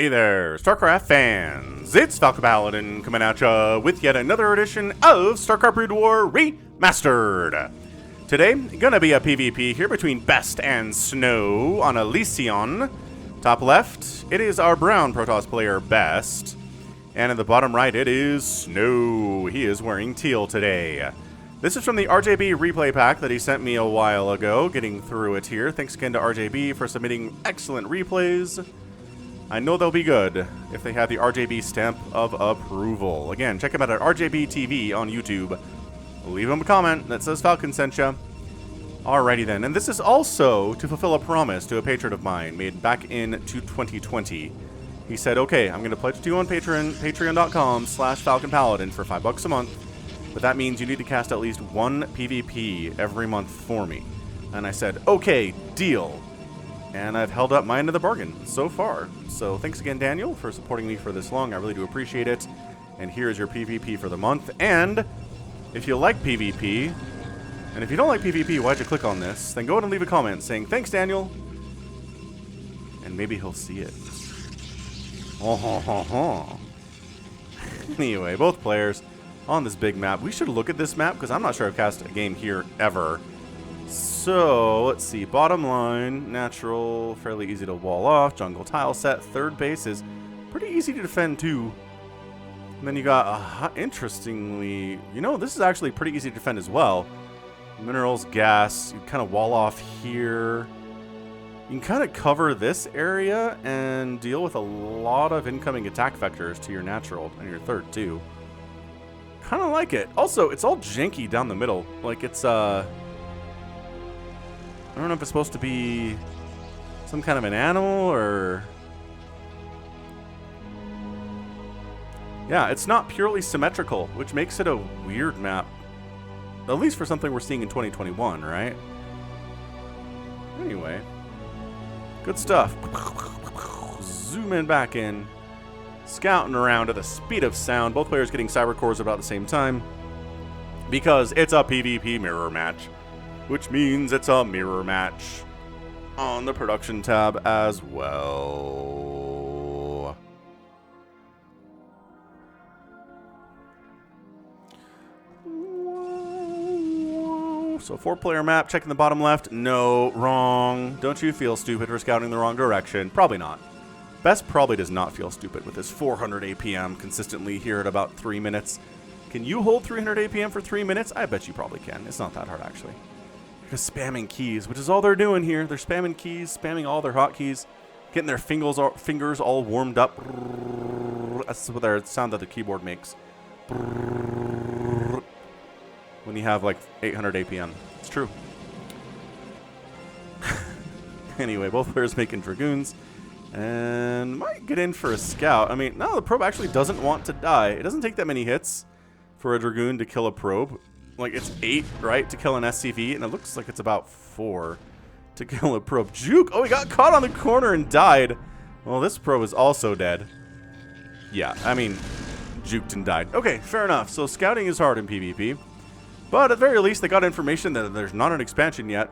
Hey there, StarCraft fans! It's Falcon Paladin coming at ya with yet another edition of StarCraft Brood War Remastered! Today, gonna be a PvP here between Best and Snow on Elysion. Top left, it is our brown Protoss player, Best. And in the bottom right, it is Snow. He is wearing teal today. This is from the RJB replay pack that he sent me a while ago, getting through it here. Thanks again to RJB for submitting excellent replays. I know they'll be good if they have the RJB stamp of approval. Again, check them out at RJB TV on YouTube. Leave them a comment that says Falcon sent ya. Alrighty then, and this is also to fulfill a promise to a patron of mine made back in 2020. He said, okay, I'm going to pledge to you on Patreon, patreon.com/FalconPaladin for $5 a month, but that means you need to cast at least one PvP every month for me. And I said, okay, deal. And I've held up my end of the bargain so far. So thanks again, Daniel, for supporting me for this long. I really do appreciate it. And here's your PvP for the month. And if you like PvP, and if you don't like PvP, why'd you click on this? Then go ahead and leave a comment saying, thanks, Daniel. And maybe he'll see it. Oh, ho, ho, ho. Anyway, both players on this big map. We should look at this map, because I'm not sure I've cast a game here ever. So, let's see. Bottom line, natural, fairly easy to wall off. Jungle tile set. Third base is pretty easy to defend, too. And then you got, interestingly, you know, this is actually pretty easy to defend as well. Minerals, gas, you kind of wall off here. You can kind of cover this area and deal with a lot of incoming attack vectors to your natural and your third, too. Kind of like it. Also, it's all janky down the middle. Like, it's, I don't know if it's supposed to be some kind of an animal or... Yeah, it's not purely symmetrical, which makes it a weird map. At least for something we're seeing in 2021, right? Anyway. Good stuff. Zoom in back in. Scouting around at the speed of sound. Both players getting cyber cores about the same time. Because it's a PvP mirror match. Which means it's a mirror match on the production tab as well. So 4-player map, checking the bottom left. No, wrong. Don't you feel stupid for scouting the wrong direction? Probably not. Best probably does not feel stupid with his 400 APM consistently here at about 3 minutes. Can you hold 300 APM for 3 minutes? I bet you probably can. It's not that hard, actually. Just spamming keys, which is all they're doing here. They're spamming keys, spamming all their hotkeys, getting their fingers all warmed up. That's what the sound that the keyboard makes. When you have like 800 APM. It's true. Anyway, both players making Dragoons. And might get in for a scout. I mean, no, the probe actually doesn't want to die. It doesn't take that many hits for a Dragoon to kill a probe. Like, it's 8, right, to kill an SCV, and it looks like it's about 4 to kill a probe. Juke! Oh, he got caught on the corner and died. Well, this probe is also dead. Yeah, I mean, juked and died. Okay, fair enough. So scouting is hard in PvP. But at the very least, they got information that there's not an expansion yet.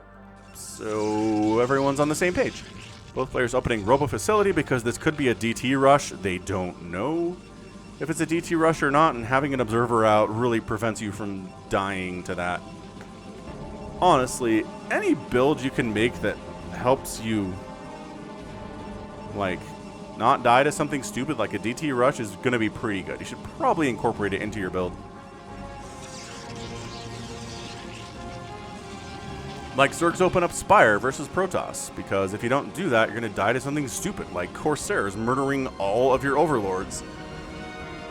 So everyone's on the same page. Both players opening Robo Facility because this could be a DT rush. They don't know if it's a DT rush or not, and having an observer out really prevents you from dying to that. Honestly, any build you can make that helps you, like, not die to something stupid like a DT rush is going to be pretty good. You should probably incorporate it into your build. Like Zerg's open up Spire versus Protoss, because if you don't do that, you're going to die to something stupid, like Corsairs murdering all of your overlords.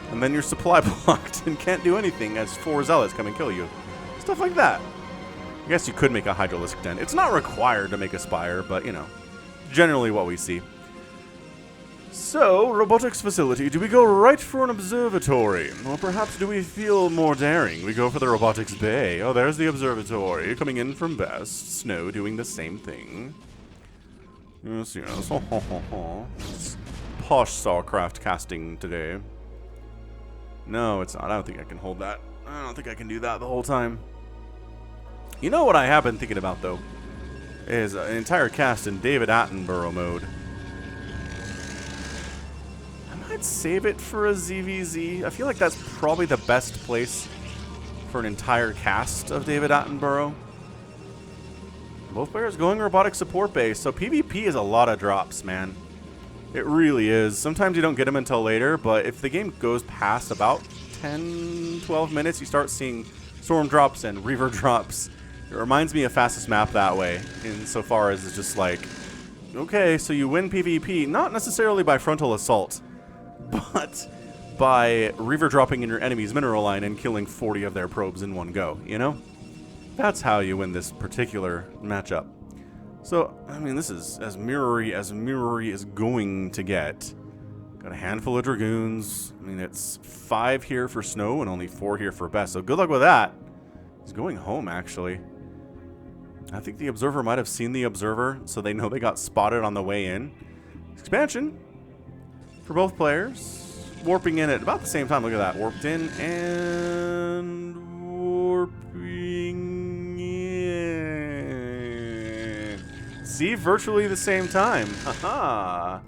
And then you're supply blocked and can't do anything as 4 zealots come and kill you. Stuff like that. I guess you could make a Hydralisk Den. It's not required to make a Spire, but, you know, generally what we see. So, robotics facility. Do we go right for an observatory? Or perhaps do we feel more daring? We go for the robotics bay. Oh, there's the observatory. Coming in from Best. Snow doing the same thing. Yes, yes. It's posh StarCraft casting today. No, it's not. I don't think I can hold that. I don't think I can do that the whole time. You know what I have been thinking about, though? Is an entire cast in David Attenborough mode. might save it for a ZVZ. I feel like that's probably the best place for an entire cast of David Attenborough. Both players going robotic support base, so PvP is a lot of drops, man. It really is. Sometimes you don't get them until later, but if the game goes past about 10, 12 minutes, you start seeing storm drops and reaver drops. It reminds me of fastest map that way, insofar as it's just like, okay, so you win PvP, not necessarily by frontal assault, but by reaver dropping in your enemy's mineral line and killing 40 of their probes in one go, you know? That's how you win this particular matchup. So, I mean, this is as mirrory is going to get. Got a handful of Dragoons. I mean, it's 5 here for Snow and only 4 here for Best, so good luck with that. He's going home, actually. I think the Observer might have seen the Observer, so they know they got spotted on the way in. Expansion for both players. Warping in at about the same time. Look at that. Warped in and warping in. See? Virtually the same time. Haha.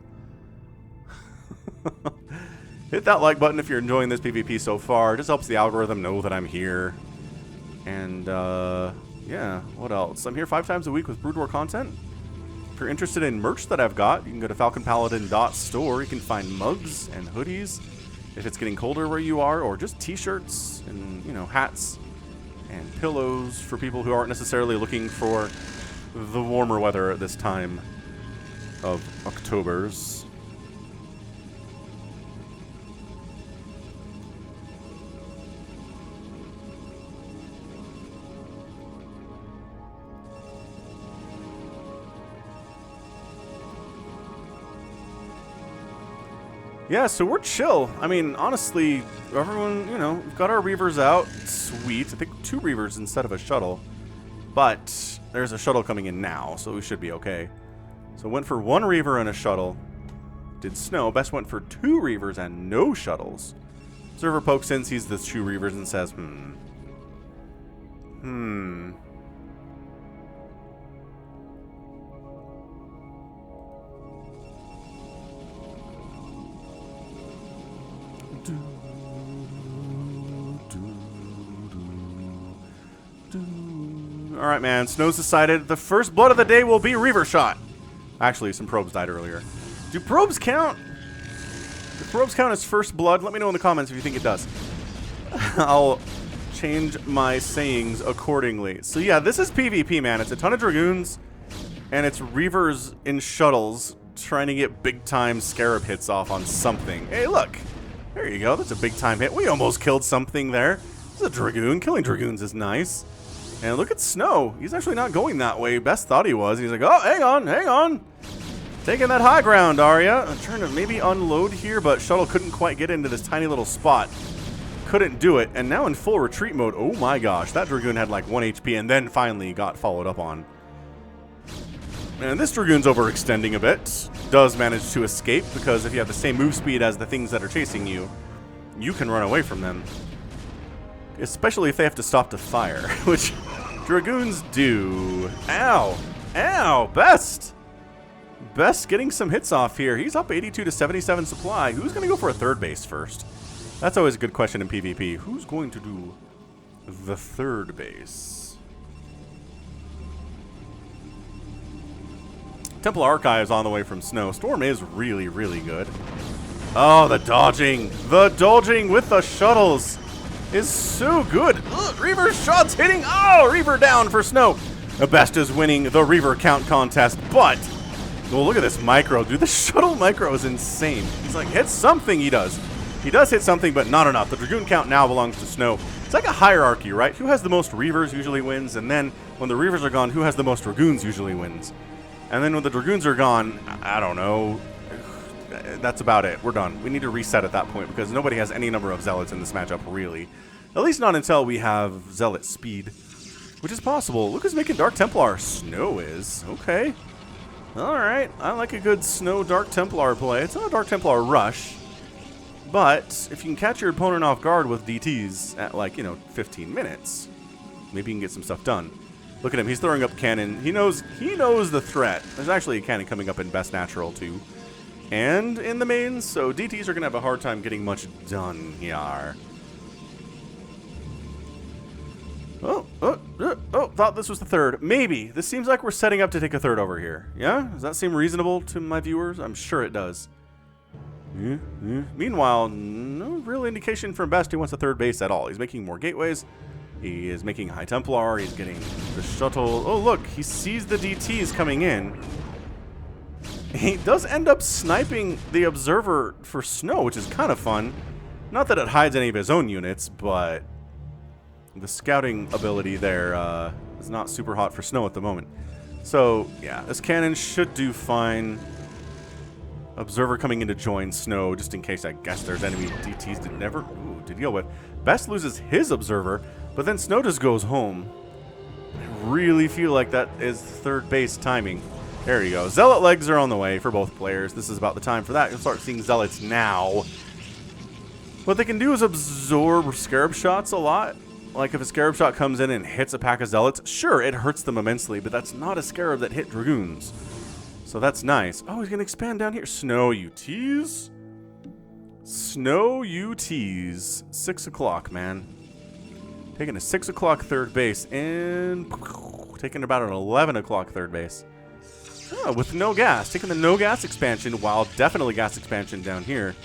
Hit that like button if you're enjoying this PvP so far. It just helps the algorithm know that I'm here. And, yeah, what else? I'm here 5 times a week with Brood War content. If you're interested in merch that I've got, you can go to falconpaladin.store. You can find mugs and hoodies if it's getting colder where you are, or just t-shirts and, you know, hats and pillows for people who aren't necessarily looking for the warmer weather at this time of Octobers. Yeah, so we're chill. I mean, honestly, everyone, you know, we've got our Reavers out. Sweet. I think 2 Reavers instead of a shuttle. But there's a shuttle coming in now, so we should be okay. So went for 1 Reaver and a shuttle. Did Snow. Best went for 2 Reavers and no shuttles. Observer pokes in, sees the 2 Reavers and says, Alright, man. Snow's decided the first blood of the day will be Reaver shot. Actually, some probes died earlier. Do probes count? Do probes count as first blood? Let me know in the comments if you think it does. I'll change my sayings accordingly. So yeah, this is PvP, man. It's a ton of Dragoons, and it's Reavers in shuttles trying to get big-time Scarab hits off on something. Hey, look. There you go. That's a big-time hit. We almost killed something there. It's a Dragoon. Killing Dragoons is nice. And look at Snow. He's actually not going that way. Best thought he was. He's like, oh, hang on. Taking that high ground, are ya? I'm trying to maybe unload here, but Shuttle couldn't quite get into this tiny little spot. Couldn't do it. And now in full retreat mode, oh my gosh. That Dragoon had like 1 HP and then finally got followed up on. And this Dragoon's overextending a bit. Does manage to escape, because if you have the same move speed as the things that are chasing you, you can run away from them. Especially if they have to stop to fire, which Dragoons do. Ow! Ow! Best getting some hits off here. He's up 82 to 77 supply. Who's going to go for a 3rd base first? That's always a good question in PvP. Who's going to do the 3rd base? Temple Archives on the way from Snow. Storm is really, really good. Oh, the dodging! The dodging with the shuttles is so good. Ugh, Reaver shots hitting. Oh, Reaver down for Snow. The Best is winning the Reaver count contest, but well, look at this micro. Dude, the shuttle micro is insane. He's like, hit something. He does. He does hit something, but not enough. The Dragoon count now belongs to Snow. It's like a hierarchy, right? Who has the most Reavers usually wins, and then when the Reavers are gone, who has the most Dragoons usually wins. And then when the Dragoons are gone, I don't know. That's about it. We're done. We need to reset at that point because nobody has any number of Zealots in this matchup, really. At least not until we have Zealot speed, which is possible. Luke is making Dark Templar. Snow is. Okay. Alright. I like a good Snow Dark Templar play. It's not a Dark Templar rush, but if you can catch your opponent off guard with DTs at, like, you know, 15 minutes, maybe you can get some stuff done. Look at him. He's throwing up cannon. He knows the threat. There's actually a cannon coming up in Best Natural, too. and in the mains, so DTs are going to have a hard time getting much done here. Oh, thought this was the third. Maybe. This seems like we're setting up to take a third over here. Yeah? Does that seem reasonable to my viewers? I'm sure it does. Meanwhile, no real indication from Best he wants a third base at all. He's making more gateways. He is making High Templar. He's getting the shuttle. Oh, look. He sees the DTs coming in. He does end up sniping the Observer for Snow, which is kind of fun. Not that it hides any of his own units, but the scouting ability there is not super hot for Snow at the moment. So, yeah, this cannon should do fine. Observer coming in to join Snow, just in case I guess there's enemy DTs to deal with. Best loses his Observer, but then Snow just goes home. I really feel like that is third base timing. There you go. Zealot legs are on the way for both players. This is about the time for that. You'll start seeing Zealots now. What they can do is absorb Scarab shots a lot. Like if a Scarab shot comes in and hits a pack of Zealots, sure, it hurts them immensely, but that's not a Scarab that hit Dragoons. So that's nice. Oh, he's going to expand down here. Snow, you tease. Snow, you tease. 6 o'clock, man. Taking a 6 o'clock third base and taking about an 11 o'clock third base. Oh, with no gas. Taking the no gas expansion while definitely gas expansion down here.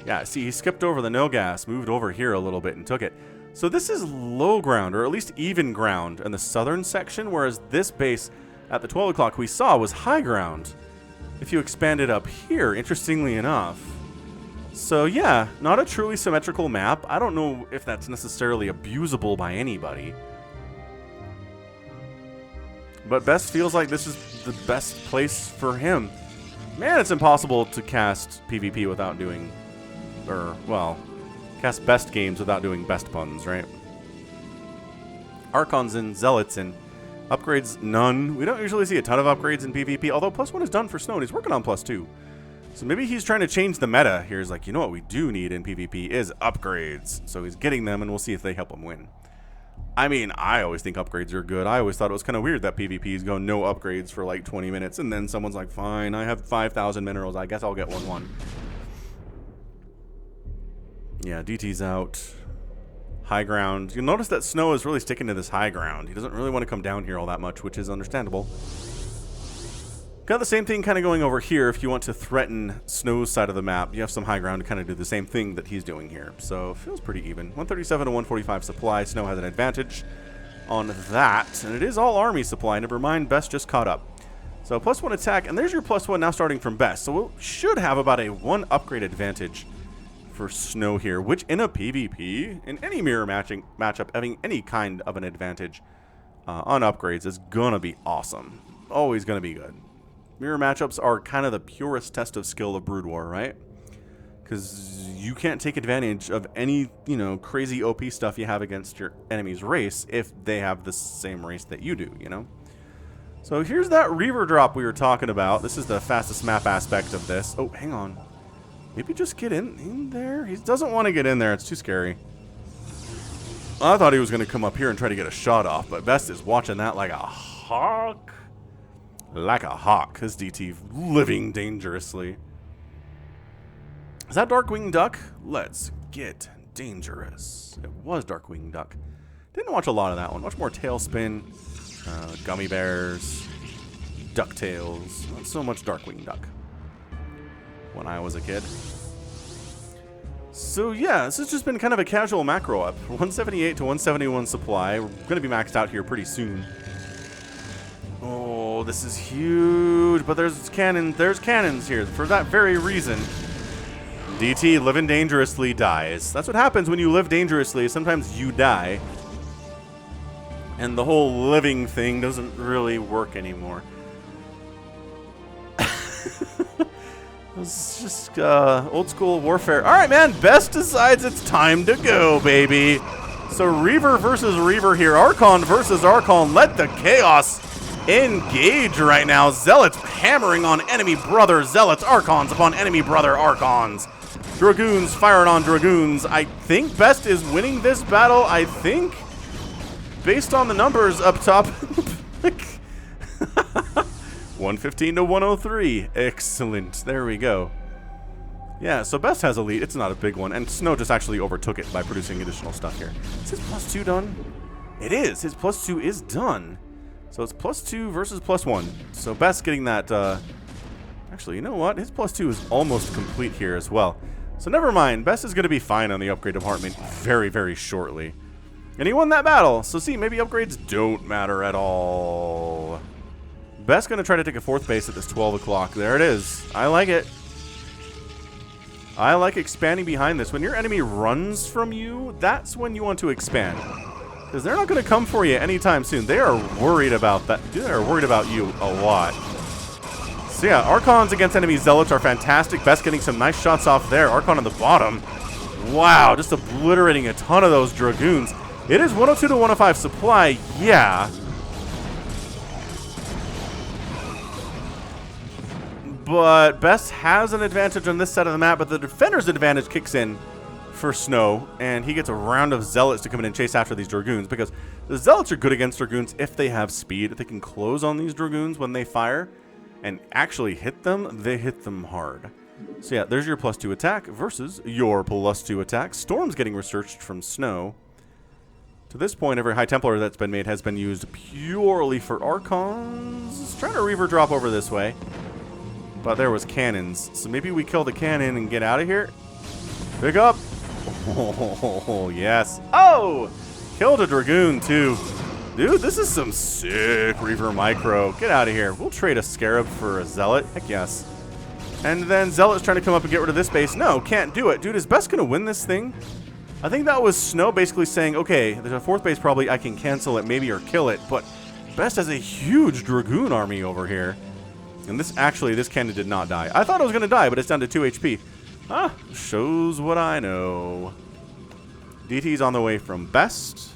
Yeah, see, he skipped over the no gas, moved over here a little bit and took it. So this is low ground, or at least even ground in the southern section, whereas this base at the 12 o'clock we saw was high ground. If you expand it up here, interestingly enough. So yeah, not a truly symmetrical map. I don't know if that's necessarily abusable by anybody. But Best feels like this is the best place for him. Man, it's impossible to cast PvP without doing, or, well, cast Best games without doing Best puns, right? Archons and Zealots and upgrades, none. We don't usually see a ton of upgrades in PvP, although +1 is done for Snow, and he's working on +2. So maybe he's trying to change the meta. Here's like, you know what we do need in PvP is upgrades. So he's getting them, and we'll see if they help him win. I mean, I always think upgrades are good. I always thought it was kind of weird that PvPs go no upgrades for like 20 minutes, and then someone's like, fine, I have 5,000 minerals. I guess I'll get 1-1. Yeah, DT's out. High ground. You'll notice that Snow is really sticking to this high ground. He doesn't really want to come down here all that much, which is understandable. Got the same thing kind of going over here. If you want to threaten Snow's side of the map, you have some high ground to kind of do the same thing that he's doing here. So it feels pretty even. 137 to 145 supply. Snow has an advantage on that. And it is all army supply. Never mind, Best just caught up. So +1 attack. And there's your +1 now starting from Best. So we should have about a 1 upgrade advantage for Snow here. Which in a PvP, in any mirror matchup, having any kind of an advantage on upgrades is going to be awesome. Always going to be good. Mirror matchups are kind of the purest test of skill of Brood War, right? Because you can't take advantage of any, you know, crazy OP stuff you have against your enemy's race if they have the same race that you do, you know? So here's that Reaver drop we were talking about. This is the fastest map aspect of this. Oh, hang on. Maybe just get in there? He doesn't want to get in there. It's too scary. I thought he was going to come up here and try to get a shot off, but Best is watching that like a hawk. Like a hawk. His DT living dangerously. Is that Darkwing Duck? Let's get dangerous. It was Darkwing Duck. Didn't watch a lot of that one. Much more Tailspin, Gummy Bears, DuckTales. Not so much Darkwing Duck when I was a kid. So yeah, this has just been kind of a casual macro up. 178 to 171 supply. We're going to be maxed out here pretty soon. Oh, this is huge, but there's cannons here for that very reason. DT, living dangerously, dies. That's what happens when you live dangerously. Sometimes you die. And the whole living thing doesn't really work anymore. It's just old school warfare. All right, man, Best decides it's time to go, baby. So Reaver versus Reaver here. Archon versus Archon. Let the chaos engage right now. Zealots hammering on enemy brother Zealots. Archons upon enemy brother Archons. Dragoons firing on Dragoons. I think Best is winning this battle. I think, based on the numbers up top. 115 to 103. Excellent. There we go. Yeah, so Best has a lead. It's not a big one, and Snow just actually overtook it by producing additional stuff here. Is his +2 done? It is. His +2 is done. So it's +2 versus +1. So Best getting that... Actually, you know what? His +2 is almost complete here as well. So never mind. Best is going to be fine on the upgrade department very, very shortly. And he won that battle. So see, maybe upgrades don't matter at all. Best going to try to take a 4th base at this 12 o'clock. There it is. I like it. I like expanding behind this. When your enemy runs from you, that's when you want to expand. Because they're not going to come for you anytime soon. They are worried about that. They are worried about you a lot. So yeah, Archons against enemy Zealots are fantastic. Best getting some nice shots off there. Archon on the bottom. Wow, just obliterating a ton of those Dragoons. It is 102 to 105 supply. Yeah. But Best has an advantage on this side of the map, but the defender's advantage kicks in for Snow, and he gets a round of Zealots to come in and chase after these Dragoons, because the Zealots are good against Dragoons if they have speed. If they can close on these Dragoons when they fire and actually hit them, they hit them hard. So yeah, there's your +2 attack versus your +2 attack. Storm's getting researched from Snow. To this point, every High Templar that's been made has been used purely for Archons. Let's try to Reaver drop over this way. But there was cannons, so maybe we kill the cannon and get out of here. Pick up. Oh, yes. Oh! Killed a Dragoon, too. Dude, this is some sick Reaver micro. Get out of here. We'll trade a Scarab for a Zealot. Heck yes. And then Zealot's trying to come up and get rid of this base. No, can't do it. Dude, is Best going to win this thing? I think that was Snow basically saying, okay, there's a 4th base probably. I can cancel it maybe or kill it. But Best has a huge Dragoon army over here. And this cannon did not die. I thought it was going to die, but it's down to 2 HP. Ah, shows what I know. DT's on the way from Best.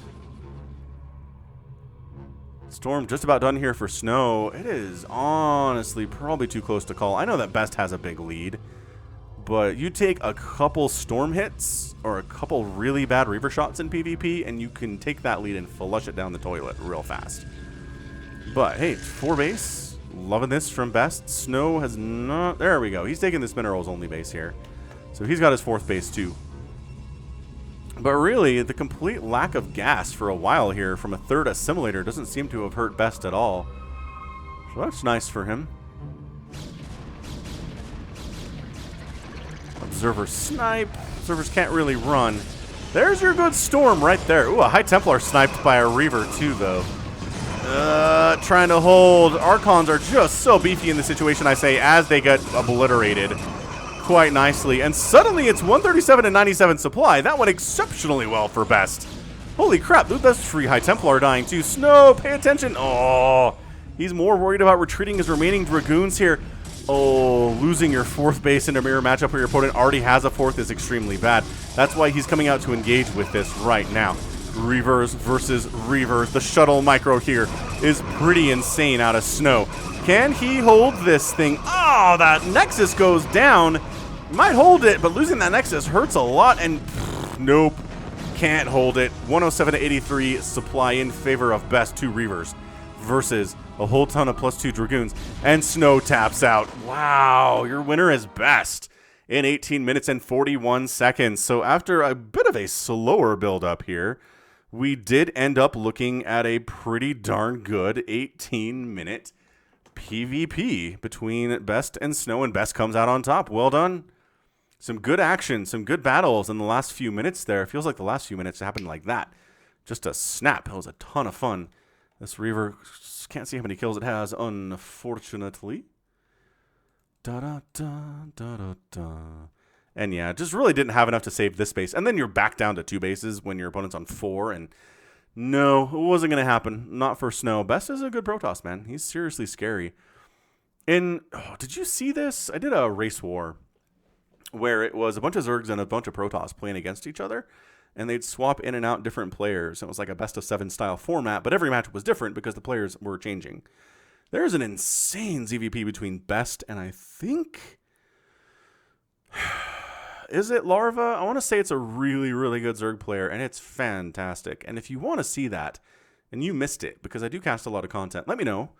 Storm just about done here for Snow. It is honestly probably too close to call. I know that Best has a big lead, but you take a couple Storm hits or a couple really bad Reaver shots in PvP, and you can take that lead and flush it down the toilet real fast. But hey, 4 base. Loving this from Best. Snow has not... There we go. He's taking this minerals only base here. So he's got his 4th base too. But really, the complete lack of gas for a while here from a 3rd assimilator doesn't seem to have hurt Best at all. So that's nice for him. Observer snipe. Observers can't really run. There's your good Storm right there. Ooh, a High Templar sniped by a Reaver too, though. Trying to hold. Archons are just so beefy in this situation, I say, as they get obliterated quite nicely. And suddenly it's 137 and 97 supply. That went exceptionally well for Best. Holy crap, dude, that's 3 High Templar dying too. Snow, pay attention. Oh, he's more worried about retreating his remaining Dragoons here. Oh, losing your 4th base in a mirror matchup where your opponent already has a 4th is extremely bad. That's why he's coming out to engage with this right now. Reavers versus Reavers. The shuttle micro here is pretty insane out of Snow. Can he hold this thing? Oh, that Nexus goes down. Might hold it, but losing that Nexus hurts a lot, and nope, can't hold it. 107 to 83 supply in favor of Best 2 Reavers versus a whole ton of +2 Dragoons, and Snow taps out. Wow, your winner is Best in 18 minutes and 41 seconds. So after a bit of a slower build-up here, we did end up looking at a pretty darn good 18-minute PvP between Best and Snow, and Best comes out on top. Well done. Some good action, some good battles in the last few minutes there. It feels like the last few minutes happened like that. Just a snap. It was a ton of fun. This Reaver, can't see how many kills it has, unfortunately. Da-da-da-da-da-da. And yeah, just really didn't have enough to save this base. And then you're back down to 2 bases when your opponent's on 4. And no, it wasn't going to happen. Not for Snow. Best is a good Protoss, man. He's seriously scary. And did you see this? I did a race war where it was a bunch of Zergs and a bunch of Protoss playing against each other. And they'd swap in and out different players. It was like a best-of-7 style format. But every match was different because the players were changing. There's an insane ZVP between Best and I think... Is it Larva? I want to say it's a really, really good Zerg player, and it's fantastic. And if you want to see that, and you missed it, because I do cast a lot of content, let me know.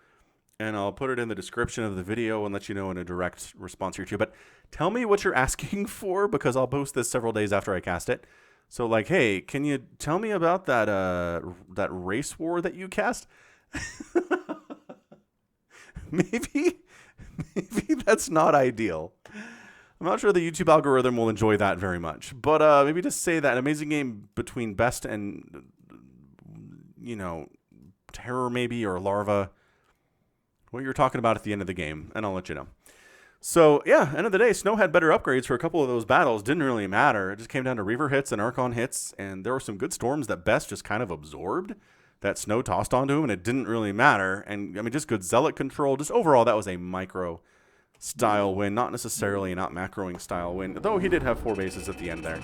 and I'll put it in the description of the video and let you know in a direct response here too. But tell me what you're asking for, because I'll post this several days after I cast it. So like, hey, can you tell me about that that race war that you cast? maybe that's not ideal. I'm not sure the YouTube algorithm will enjoy that very much. But maybe just say that amazing game between Best and, you know, Terror maybe, or Larva. What you're talking about at the end of the game, and I'll let you know. So, yeah, end of the day, Snow had better upgrades for a couple of those battles. Didn't really matter. It just came down to Reaver hits and Archon hits, and there were some good storms that Best just kind of absorbed, that Snow tossed onto him, and it didn't really matter. And, I mean, just good Zealot control. Just overall, that was a micro-style win, not necessarily an out-macroing style win, though he did have 4 bases at the end there.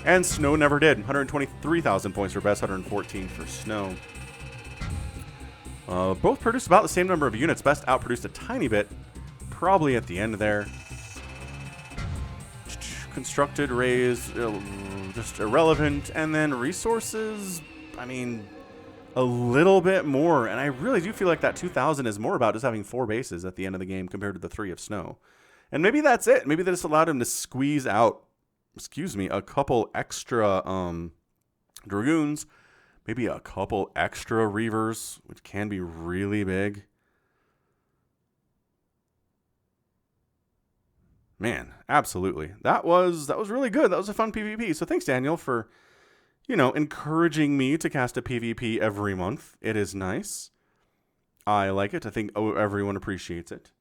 And Snow never did. 123,000 points for Best, 114 for Snow. Both produced about the same number of units. Best outproduced a tiny bit, probably at the end there. Constructed, raised, just irrelevant. And then resources, I mean, a little bit more. And I really do feel like that 2,000 is more about just having 4 bases at the end of the game compared to the 3 of Snow. And maybe that's it. Maybe they just allowed him to squeeze out, a couple extra Dragoons. Maybe a couple extra Reavers, which can be really big. Man, absolutely. That was really good. That was a fun PvP. So thanks, Daniel, for, encouraging me to cast a PvP every month. It is nice. I like it. I think everyone appreciates it.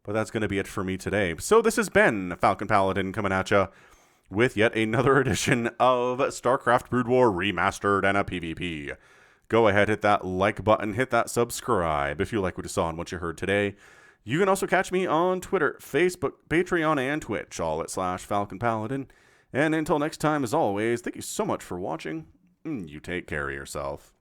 But that's going to be it for me today. So this has been Falcon Paladin coming at you with yet another edition of StarCraft Brood War Remastered and a PvP. Go ahead, hit that like button, hit that subscribe if you like what you saw and what you heard today. You can also catch me on Twitter, Facebook, Patreon, and Twitch, all at /Falcon Paladin. And until next time, as always, thank you so much for watching. You take care of yourself.